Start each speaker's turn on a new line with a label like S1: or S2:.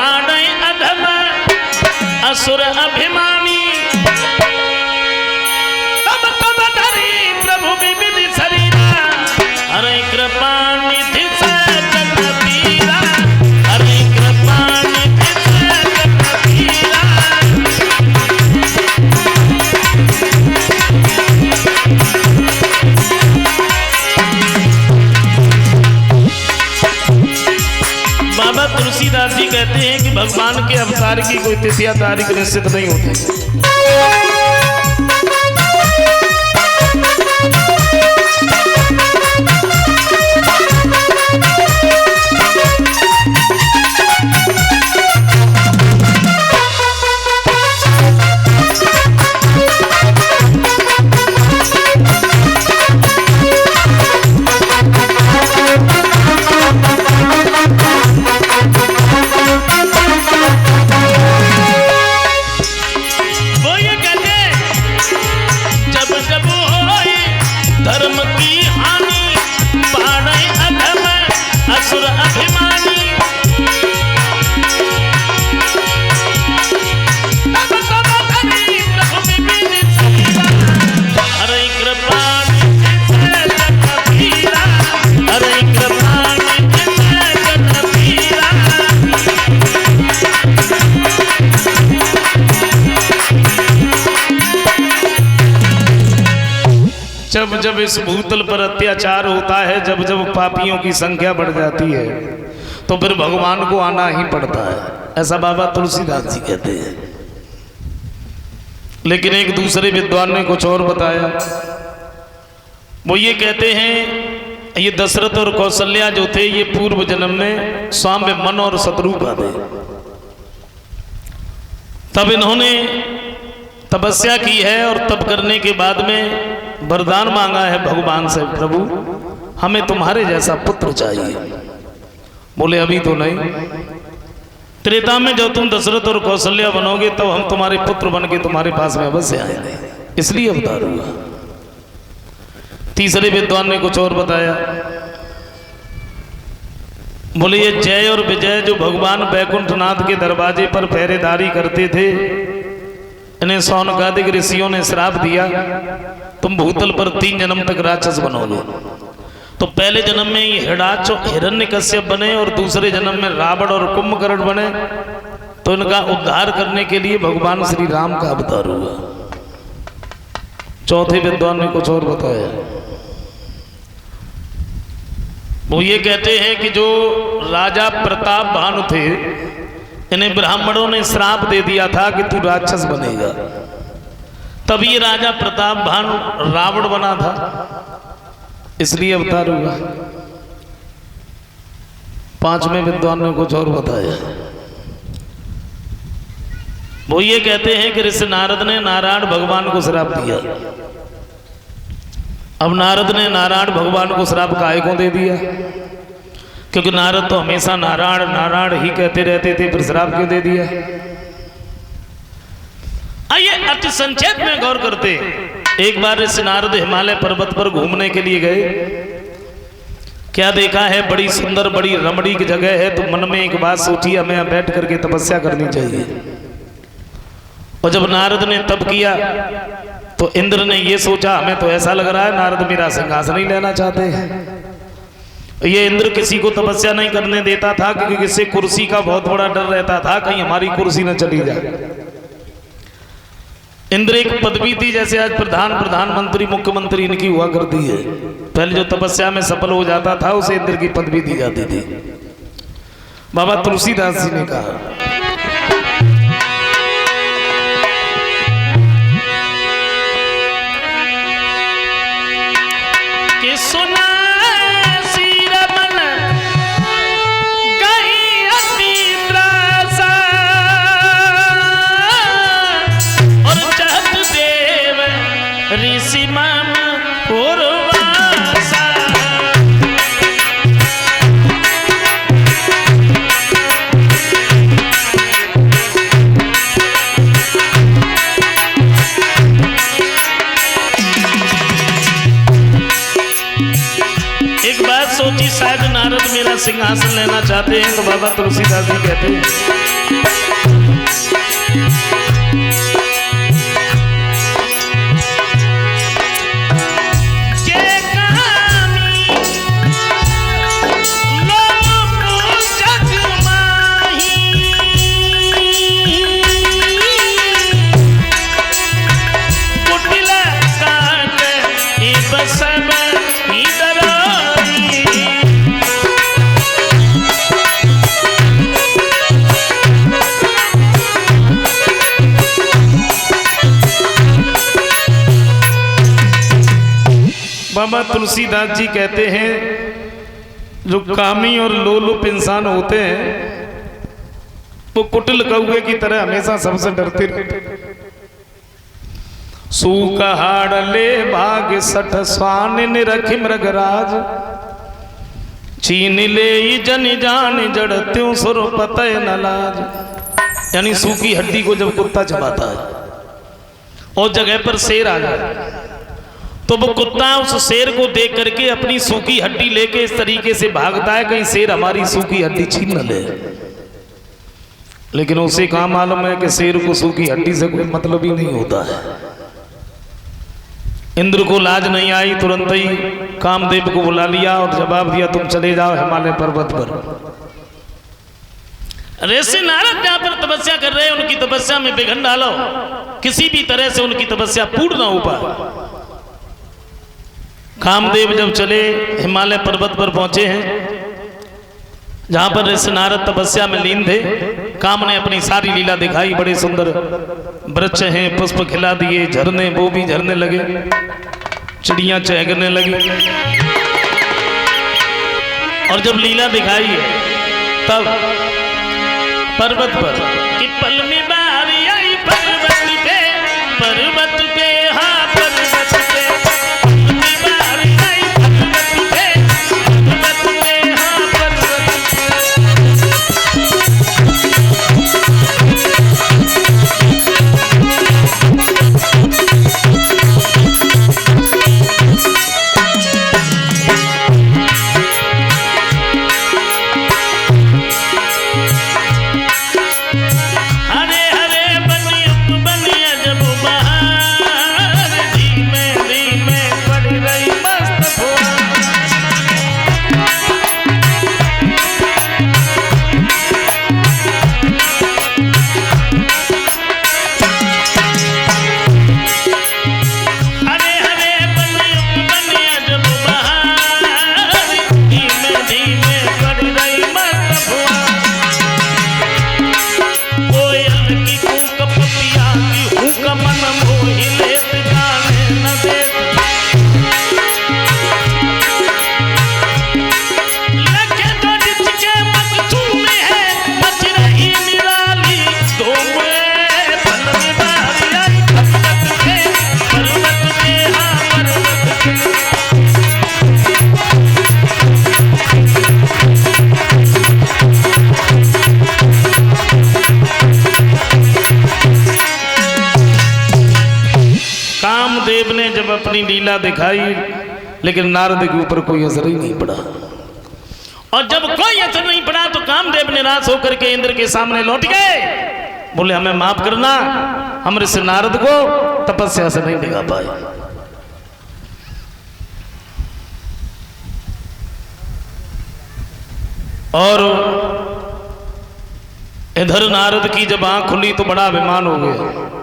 S1: पाड़े अधम असुर अभिमानी, तब तब धरी प्रभु विविध शरीरा, हरे कृपा निधि से जगदीरा, हरे कृपा निधि से जगदीरा। बाबा तुलसीदास जी कहते हैं कि भगवान के अवतार की कोई तिथि तारीख निश्चित नहीं होती। धर्म की हानि पाड़े अधम असुर अभिमानी, तब तब धरी प्रभु विविध शरीरा, हरे कृपा निधि से जगदीरा, हरे कृपा निधि से जगदीरा। जब जब इस भूतल पर अत्याचार होता है, जब जब पापियों की संख्या बढ़ जाती है, तो फिर भगवान को आना ही पड़ता है, ऐसा बाबा तुलसीदास जी कहते हैं। लेकिन एक दूसरे विद्वान ने कुछ और बताया। वो ये कहते हैं ये दशरथ और कौशल्या जो थे ये पूर्व जन्म में स्वामी मन और शत्रुघ्न थे। तब इन्होंने तपस्या की है और तप करने के बाद में वरदान मांगा है भगवान से, प्रभु हमें तुम्हारे जैसा पुत्र चाहिए। बोले अभी तो नहीं, त्रेता में जब तुम दशरथ और कौशल्या बनोगे तब हम तुम्हारे पुत्र बन के तुम्हारे पास में अवश्य आएंगे, इसलिए अवतार हुआ। तीसरे विद्वान ने कुछ और बताया। बोले ये जय और विजय जो भगवान बैकुंठनाथ के दरवाजे पर पहरेदारी करते थे, इन्हें सौनकादिक ऋषियों ने श्राप दिया, तुम भूतल पर 3 जन्म तक राक्षस बनोगे। तो पहले जन्म में ये हिरण्यकश्यप बने और दूसरे जन्म में रावण और कुंभकर्ण बने। तो इनका उद्धार करने के लिए भगवान श्री राम का अवतार हुआ। चौथे विद्वान ने कुछ और बताया। वो ये कहते हैं कि जो राजा प्रताप भानु थे, इन्हें ब्राह्मणों ने श्राप दे दिया था कि तू राक्षस बनेगा, तब ये राजा प्रताप भानु रावण बना था, इसलिए अवतार हुआ। 5वें विद्वान ने कुछ और बताया। वो ये कहते हैं कि ऋषि नारद ने नारायण भगवान को श्राप दिया। अब नारद ने नारायण भगवान को श्राप काहे को दे दिया? क्योंकि नारद तो हमेशा नारायण नारायण ही कहते रहते थे, फिर श्राप क्यों दे दिया? आइए अति संक्षेप में गौर करते। एक बार ऋषि नारद हिमालय पर्वत पर घूमने के लिए गए। क्या देखा है? बड़ी सुंदर बड़ी रमणीक जगह है। तो मन में एक बात सोची, हमें यहाँ बैठ करके तपस्या करनी चाहिए। और जब नारद ने तप किया तो इंद्र ने ये सोचा, हमें तो ऐसा लग रहा है नारद मेरा सिंहासन ही लेना चाहते हैं। ये इंद्र किसी को तपस्या नहीं करने देता था, क्योंकि इससे कुर्सी का बहुत बड़ा डर रहता था, कहीं हमारी कुर्सी न चली जाए। इंद्र एक पदवी थी, जैसे आज प्रधानमंत्री मुख्यमंत्री इनकी हुआ करती है। पहले जो तपस्या में सफल हो जाता था उसे इंद्र की पदवी दी जाती थी। बाबा तुलसीदास जी ने कहा कि सुना ऋषि मन पूर्वासा। एक बात सोची, शायद नारद मेरा सिंहासन लेना चाहते हैं। तो बाबा तुलसीदास जी कहते हैं बाबा तुलसीदास जी कहते हैं जो कामी और लोलुप इंसान होते हैं वो कुटिल कौवे की तरह हमेशा सबसे डरते रहते। सूकहाड़ ले भाग सठ स्वान निरख मृगराज चीन ले जन जान जड़ त्यों सुर पतय न लाज। यानी सूखी हड्डी को जब कुत्ता चबाता है और जगह पर शेर आ जाए तो वो कुत्ता उस शेर को देख करके अपनी सूखी हड्डी लेके इस तरीके से भागता है कहीं शेर हमारी सूखी हड्डी छीन न ले। लेकिन उसे कहाँ मालूम है कि शेर को सूखी हड्डी से कोई मतलब ही नहीं होता है। इंद्र को लाज नहीं आई, तुरंत ही कामदेव को बुला लिया और जवाब दिया तुम चले जाओ हिमालय पर्वत पर। ऋषि नारद जहां पर तपस्या कर रहे हैं उनकी तपस्या में विघ्न डालो, किसी भी तरह से उनकी तपस्या पूर्ण ना हो पाए। कामदेव जब चले हिमालय पर्वत पर पहुंचे हैं जहां पर ऋषि नारद तपस्या में लीन थे, काम ने अपनी सारी लीला दिखाई। बड़े सुंदर वृक्ष हैं, पुष्प खिला दिए, झरने वो भी झरने लगे, चिड़ियां चहकने लगी। और जब लीला दिखाई है तब पर्वत पर कि पल में बारी आई पर्वत पे हाँ पर्वत पे अपनी लीला दिखाई, लेकिन नारद के ऊपर कोई असर ही नहीं पड़ा। और जब कोई असर नहीं पड़ा तो कामदेव निराश होकर के इंद्र के सामने लौट गए, बोले हमें माफ करना, हम ऋषि नारद को तपस्या से नहीं दिखा पाए। और इधर नारद की जब आंख खुली तो बड़ा अभिमान हो गया।